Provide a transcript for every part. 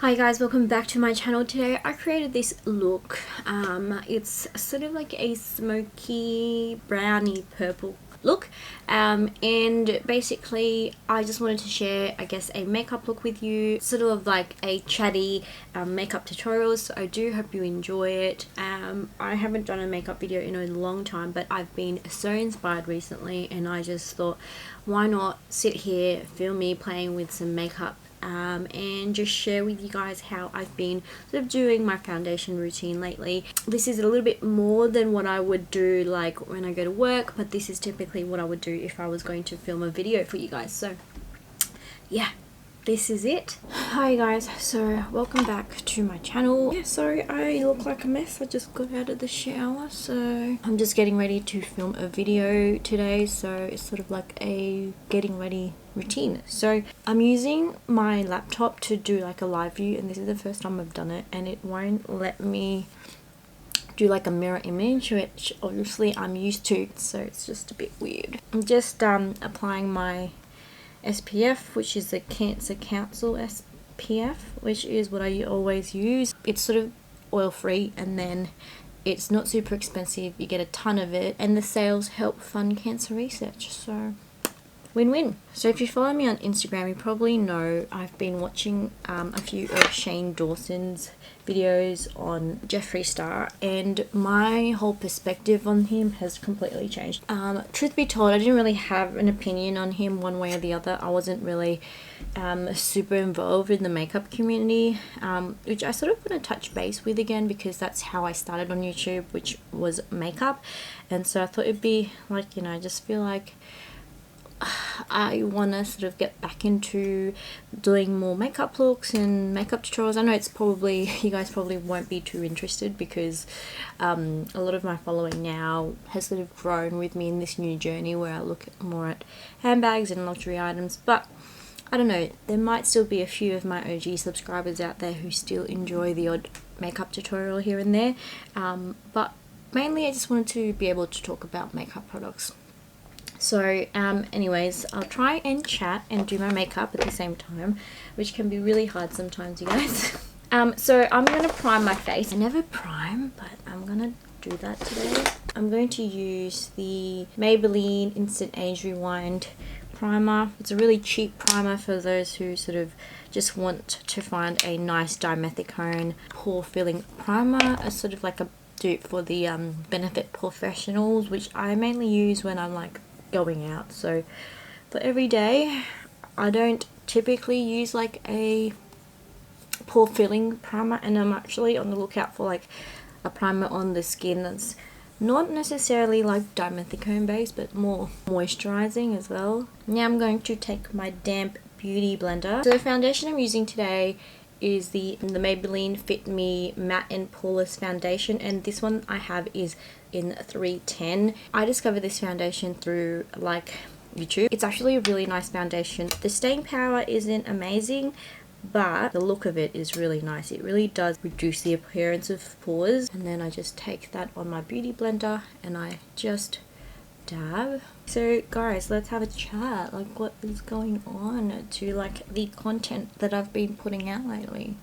Hi guys, welcome back to my channel. Today I created this look. It's sort of like a smoky browny purple look, and basically I just wanted to share, I guess, a makeup look with you, sort of like a chatty makeup tutorial. So I do hope you enjoy it. I haven't done a makeup video in a long time, but I've been so inspired recently and I just thought, why not sit here, film me playing with some makeup and just share with you guys how I've been sort of doing my foundation routine lately. This is a little bit more than what I would do like when I go to work, but this is typically what I would do if I was going to film a video for you guys. So yeah, this is it. Hi guys, so welcome back to my channel. Yeah, sorry I look like a mess. I just got out of the shower, so I'm just getting ready to film a video today, so it's sort of like a getting ready routine. So I'm using my laptop to do like a live view, and this is the first time I've done it, and it won't let me do like a mirror image, which obviously I'm used to, so it's just a bit weird. I'm just applying my SPF, which is the Cancer Council SPF, which is what I always use. It's sort of oil free, and then it's not super expensive. You get a ton of it, and the sales help fund cancer research, so win-win. So if you follow me on Instagram, you probably know I've been watching a few of Shane Dawson's videos on Jeffree Star, and my whole perspective on him has completely changed. Truth be told, I didn't really have an opinion on him one way or the other. I wasn't really super involved in the makeup community, which I sort of want to touch base with again, because that's how I started on YouTube, which was makeup. And so I thought it'd be like, you know, I just feel like I want to sort of get back into doing more makeup looks and makeup tutorials. I know it's probably, you guys probably won't be too interested, because a lot of my following now has sort of grown with me in this new journey where I look more at handbags and luxury items. But I don't know, there might still be a few of my OG subscribers out there who still enjoy the odd makeup tutorial here and there, but mainly I just wanted to be able to talk about makeup products. So anyways, I'll try and chat and do my makeup at the same time, which can be really hard sometimes, you guys. So I'm going to prime my face. I never prime, but I'm going to do that today. I'm going to use the Maybelline Instant Age Rewind primer. It's a really cheap primer for those who sort of just want to find a nice dimethicone pore filling primer. It's sort of like a dupe for the Benefit Professionals, which I mainly use when I'm like going out. So for every day, I don't typically use like a pore filling primer, and I'm actually on the lookout for like a primer on the skin that's not necessarily like dimethicone based, but more moisturizing as well. Now I'm going to take my damp beauty blender. So the foundation I'm using today is the Maybelline Fit Me Matte and Poreless Foundation, and this one I have is in 310. I discovered this foundation through like YouTube. It's actually a really nice foundation. The staying power isn't amazing, but the look of it is really nice. It really does reduce the appearance of pores. And then I just take that on my beauty blender and I just dab. So guys, let's have a chat. Like, what is going on to like the content that I've been putting out lately?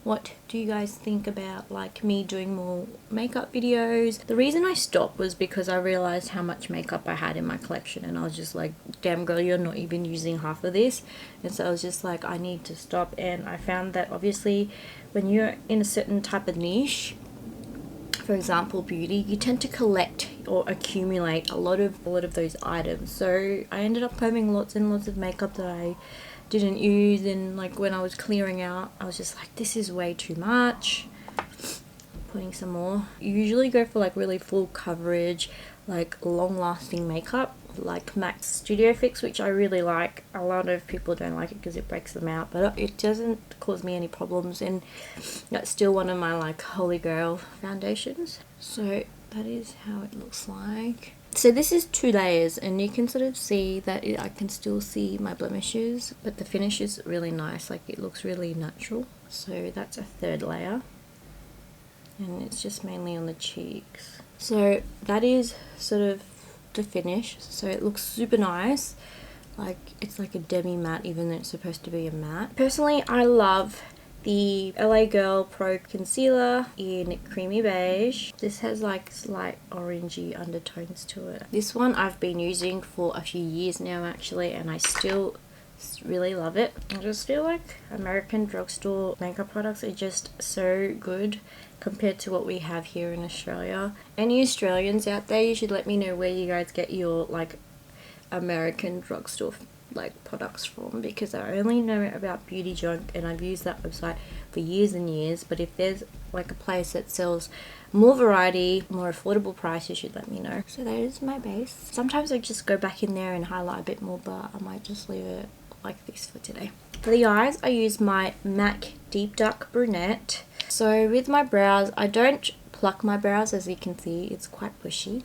What do you guys think about like me doing more makeup videos? The reason I stopped was because I realized how much makeup I had in my collection, and I was just like, damn girl, you're not even using half of this. And so I was just like, I need to stop. And I found that obviously when you're in a certain type of niche, for example beauty, you tend to collect or accumulate a lot of those items. So I ended up having lots and lots of makeup that I didn't use, and like when I was clearing out, I was just like, this is way too much. Putting some more. You usually go for like really full coverage, like long lasting makeup like MAC Studio Fix, which I really like. A lot of people don't like it because it breaks them out, but it doesn't cause me any problems, and that's still one of my like holy grail foundations. So that is how it looks like. So this is 2 layers, and you can sort of see that I can still see my blemishes, but the finish is really nice. Like, it looks really natural. So that's a 3rd layer, and it's just mainly on the cheeks. So that is sort of the finish. So it looks super nice. Like, it's like a demi matte even though it's supposed to be a matte. Personally, I love the LA Girl Pro Concealer in Creamy Beige. This has like slight orangey undertones to it. This one I've been using for a few years now actually, and I still really love it. I just feel like American drugstore makeup products are just so good compared to what we have here in Australia. Any Australians out there, you should let me know where you guys get your like American drugstore like products from, because I only know about Beauty Junk and I've used that website for years and years. But if there's like a place that sells more variety, more affordable price, you should let me know. So that is my base. Sometimes I just go back in there and highlight a bit more, but I might just leave it like this for today. For the eyes, I use my MAC Deep Dark Brunette. So with my brows, I don't pluck my brows, as you can see, it's quite bushy.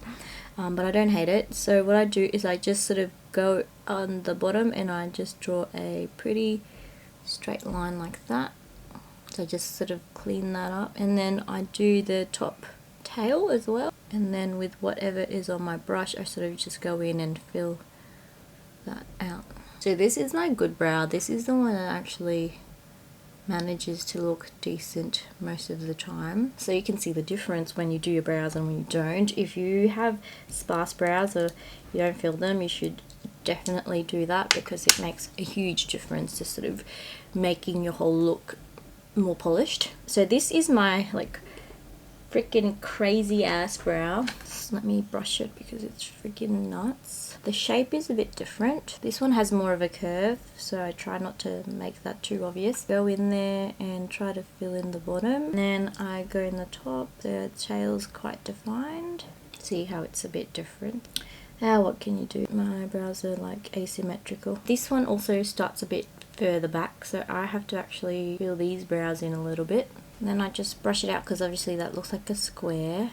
But I don't hate it. So what I do is I just sort of go on the bottom and I just draw a pretty straight line like that. So just sort of clean that up, and then I do the top tail as well, and then with whatever is on my brush I sort of just go in and fill that out. So this is my good brow. This is the one that actually manages to look decent most of the time. So you can see the difference when you do your brows and when you don't. If you have sparse brows or you don't fill them, you should definitely do that, because it makes a huge difference to sort of making your whole look more polished. So this is my like freaking crazy ass brow. Just let me brush it because it's freaking nuts. The shape is a bit different. This one has more of a curve, so I try not to make that too obvious. Go in there and try to fill in the bottom. And then I go in the top. The tail's quite defined. See how it's a bit different. Now what can you do? My eyebrows are like asymmetrical. This one also starts a bit further back, so I have to actually fill these brows in a little bit. And then I just brush it out because obviously that looks like a square.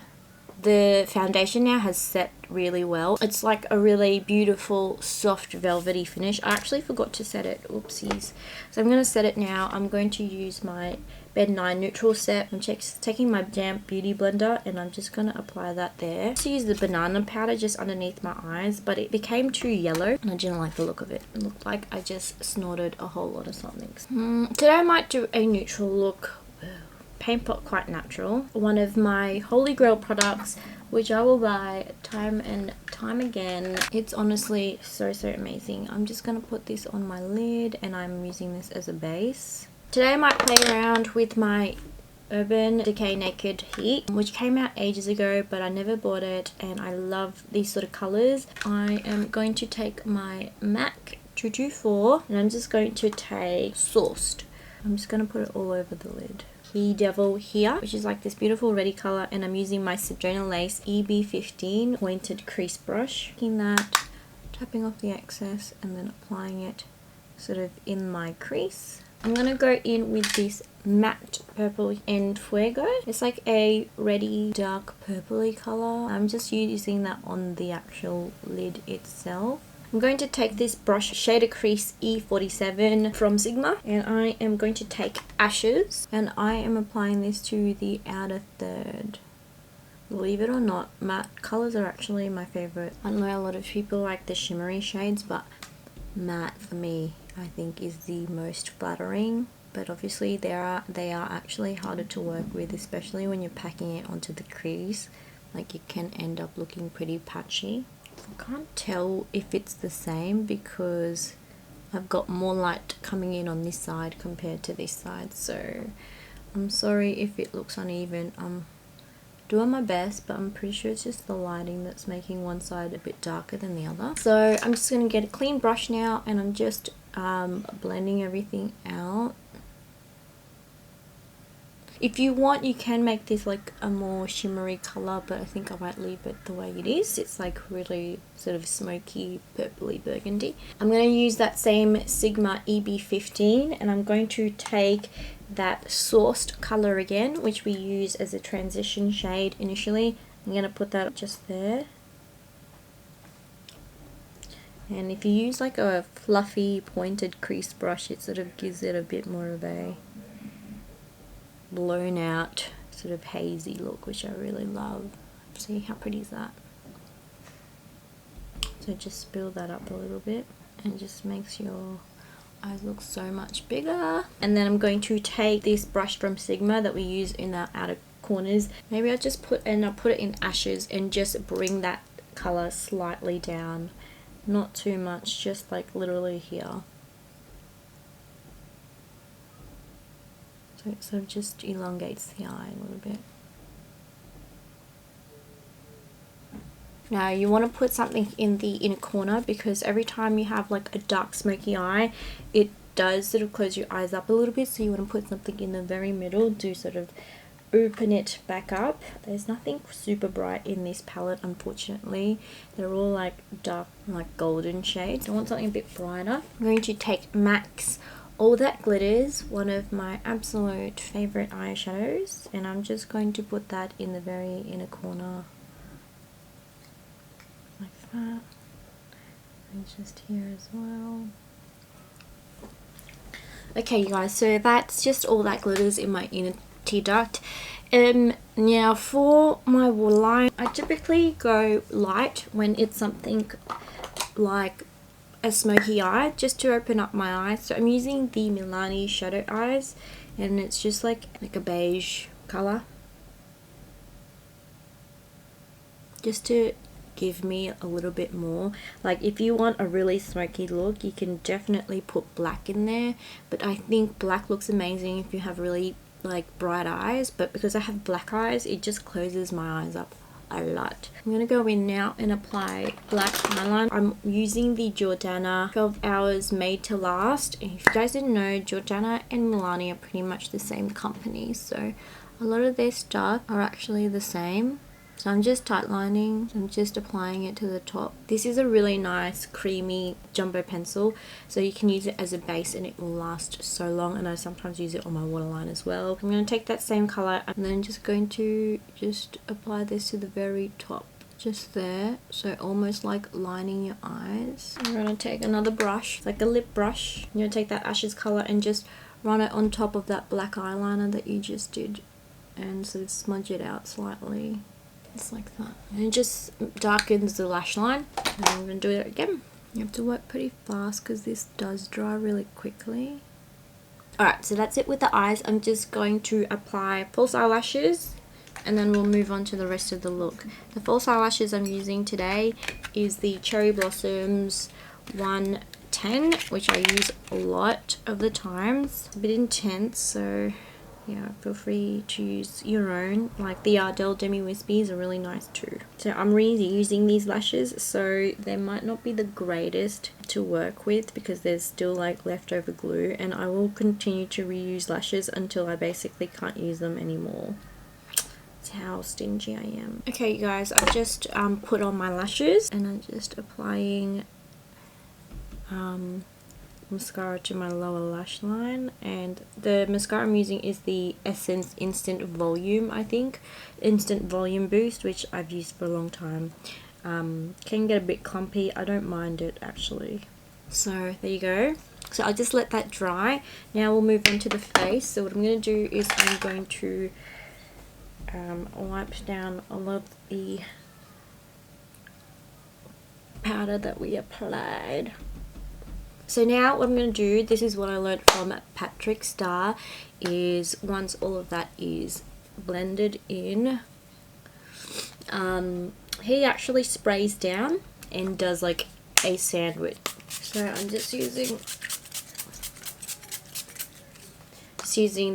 The foundation now has set really well. It's like a really beautiful soft velvety finish. I actually forgot to set it. Oopsies. So I'm going to set it now. I'm going to use my Bed 9 neutral set. I'm taking my damp beauty blender and I'm just going to apply that there. I used to use the banana powder just underneath my eyes, but it became too yellow and I didn't like the look of it. It looked like I just snorted a whole lot of something. Today I might do a neutral look. Paint Pot Quite Natural, one of my holy grail products, which I will buy time and time again. It's honestly so amazing. I'm just going to put this on my lid and I'm using this as a base. Today I might play around with my Urban Decay Naked Heat, which came out ages ago but I never bought it, and I love these sort of colours. I am going to take my MAC 224 and I'm just going to take Sourced. I'm just going to put it all over the lid. He Devil here, which is like this beautiful reddy colour, and I'm using my Jordana Lace EB15 pointed crease brush. Taking that, tapping off the excess and then applying it sort of in my crease. I'm going to go in with this matte purple en Fuego. It's like a reddy dark purpley colour. I'm just using that on the actual lid itself. I'm going to take this brush, Shader Crease E47 from Sigma, and I am going to take Ashes, and I am applying this to the outer third. Believe it or not, matte colours are actually my favourite. I know a lot of people like the shimmery shades, but matte for me I think is the most flattering. But obviously they are actually harder to work with, especially when you're packing it onto the crease. Like, it can end up looking pretty patchy. I can't tell if it's the same because I've got more light coming in on this side compared to this side, so I'm sorry if it looks uneven. I'm doing my best, but I'm pretty sure it's just the lighting that's making one side a bit darker than the other. So I'm just going to get a clean brush now and I'm just blending everything out. If you want, you can make this like a more shimmery colour, but I think I might leave it the way it is. It's like really sort of smoky, purpley burgundy. I'm going to use that same Sigma EB15 and I'm going to take that Sourced colour again, which we use as a transition shade initially. I'm going to put that just there. And if you use like a fluffy pointed crease brush, it sort of gives it a bit more of a blown out sort of hazy look, which I really love. See how pretty is that? So just build that up a little bit and it just makes your eyes look so much bigger. And then I'm going to take this brush from Sigma that we use in our outer corners. Maybe I'll just put it in Ashes and just bring that color slightly down. Not too much, just like literally here. So it sort of just elongates the eye a little bit. Now you want to put something in the inner corner, because every time you have like a dark smoky eye, it does sort of close your eyes up a little bit. So you want to put something in the very middle to sort of open it back up. There's nothing super bright in this palette, unfortunately. They're all like dark, like golden shades. I want something a bit brighter. I'm going to take MAC's All That Glitters, one of my absolute favorite eyeshadows, and I'm just going to put that in the very inner corner. Like that, and just here as well. Okay you guys, so that's just All That Glitters in my inner tear duct. Now for my waterline, I typically go light when it's something like a smoky eye, just to open up my eyes. So I'm using the Milani Shadow Eyes, and it's just like a beige color, just to give me a little bit more. Like if you want a really smoky look, you can definitely put black in there, but I think black looks amazing if you have really like bright eyes, but because I have black eyes, it just closes my eyes up a lot. I'm gonna go in now and apply black highline. I'm using the Jordana 12 Hours Made to Last. And if you guys didn't know, Jordana and Milani are pretty much the same company, so a lot of their stuff are actually the same. So I'm just tightlining, I'm just applying it to the top. This is a really nice creamy jumbo pencil, so you can use it as a base and it will last so long, and I sometimes use it on my waterline as well. I'm going to take that same colour and then just going to just apply this to the very top, just there, so almost like lining your eyes. I'm going to take another brush, like a lip brush. I'm going to take that Ashes colour and just run it on top of that black eyeliner that you just did and sort of smudge it out slightly. Just like that, and it just darkens the lash line. And I'm going to do it again. You have to work pretty fast because this does dry really quickly. Alright, so that's it with the eyes. I'm just going to apply false eyelashes and then we'll move on to the rest of the look. The false eyelashes I'm using today is the Cherry Blossoms 110, which I use a lot of the times. A bit intense, so yeah, feel free to use your own. Like the Ardell Demi Wispies are really nice too. So I'm reusing these lashes, so they might not be the greatest to work with because there's still like leftover glue, and I will continue to reuse lashes until I basically can't use them anymore. That's how stingy I am. Okay you guys, I've just put on my lashes and I'm just applying mascara to my lower lash line, and the mascara I'm using is the Essence Instant Volume, I think. Instant Volume Boost, which I've used for a long time. Can get a bit clumpy. I don't mind it actually. So there you go. So I'll just let that dry. Now we'll move on to the face. So what I'm going to do is I'm going to wipe down all of the powder that we applied. So now what I'm going to do, this is what I learned from Patrick Starr, is once all of that is blended in, he actually sprays down and does like a sandwich. So I'm just using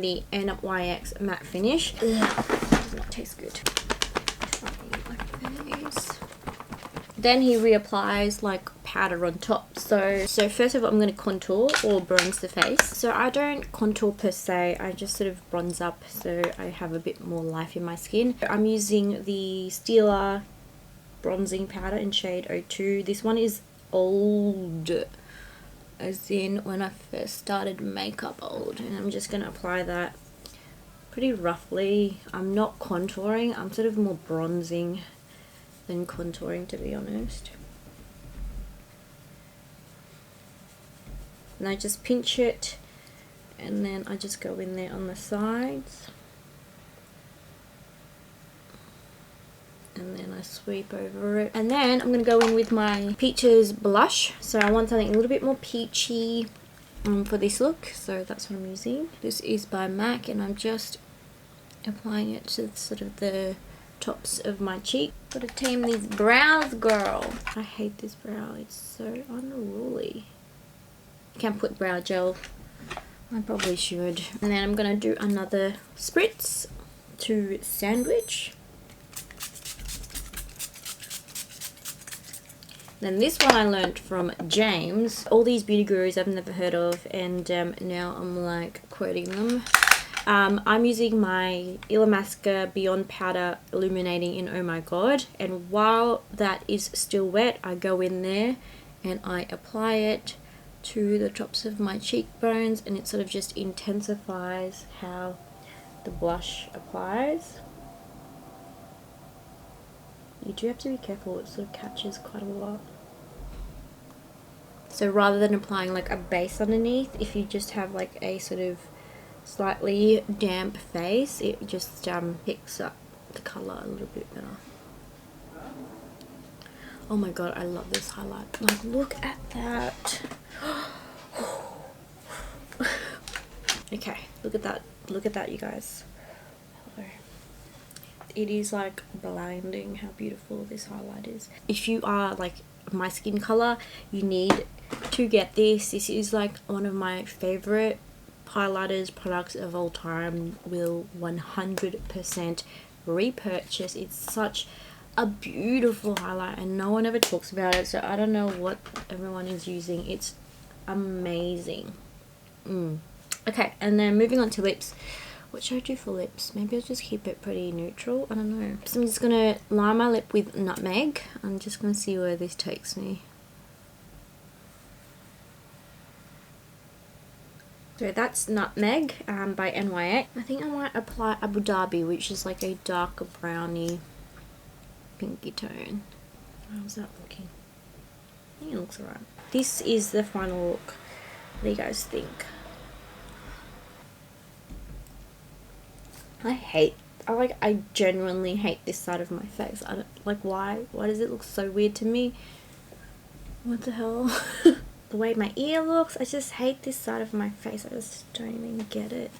the NYX matte finish. Ugh, does not taste good. Then he reapplies like powder on top. So first of all I'm going to contour or bronze the face. So I don't contour per se, I just sort of bronze up so I have a bit more life in my skin. I'm using the Stila bronzing powder in shade 02. This one is old, as in when I first started makeup old, and I'm just going to apply that pretty roughly. I'm not contouring, I'm sort of more bronzing than contouring, to be honest. And I just pinch it and then I just go in there on the sides and then I sweep over it, and then I'm going to go in with my Peaches blush. So I want something a little bit more peachy, for this look, so that's what I'm using. This is by MAC, and I'm just applying it to sort of the tops of my cheek. Gotta tame these brows, girl. I hate this brow, it's so unruly. Can't put brow gel. I probably should. And then I'm gonna do another spritz to sandwich. Then this one I learned from James. All these beauty gurus I've never heard of, and now I'm like quoting them. I'm using my Illamasqua Beyond Powder Illuminating in Oh My God, and while that is still wet, I go in there and I apply it to the tops of my cheekbones, and it sort of just intensifies how the blush applies. You do have to be careful, it sort of catches quite a lot. So rather than applying like a base underneath, if you just have like a sort of slightly damp face, it just picks up the colour a little bit better. Oh my god, I love this highlight. Like, look at that. Okay, look at that. Look at that, you guys. Hello. It is like blinding how beautiful this highlight is. If you are like my skin color, you need to get this. This is like one of my favorite highlighters products of all time. Will 100% repurchase. It's such a beautiful highlight and no one ever talks about it, so I don't know what everyone is using. It's amazing. Okay, and then moving on to lips. What should I do for lips? Maybe I'll just keep it pretty neutral. I don't know. So I'm just gonna line my lip with nutmeg. I'm just gonna see where this takes me. So that's Nutmeg by NYX. I think I might apply Abu Dhabi, which is like a darker browny pinky tone. How's that looking? I think it looks alright. This is the final look. What do you guys think? I genuinely hate this side of my face. I don't like, why does it look so weird to me? What the hell? The way my ear looks, I just hate this side of my face. I just don't even get it.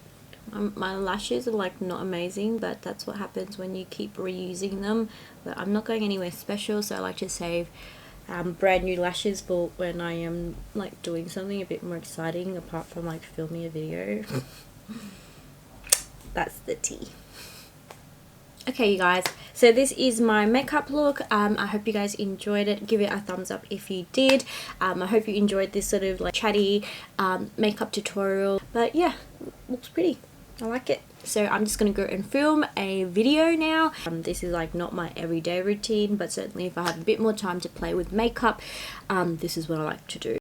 My lashes are like not amazing, but that's what happens when you keep reusing them. But I'm not going anywhere special, so I like to save brand new lashes for when I am like doing something a bit more exciting apart from like filming a video. That's the tea. Okay, you guys, so this is my makeup look. I hope you guys enjoyed it. Give it a thumbs up if you did. I hope you enjoyed this sort of like chatty makeup tutorial. But yeah, looks pretty. I like it. So I'm just going to go and film a video now. This is like not my everyday routine, but certainly if I have a bit more time to play with makeup, this is what I like to do.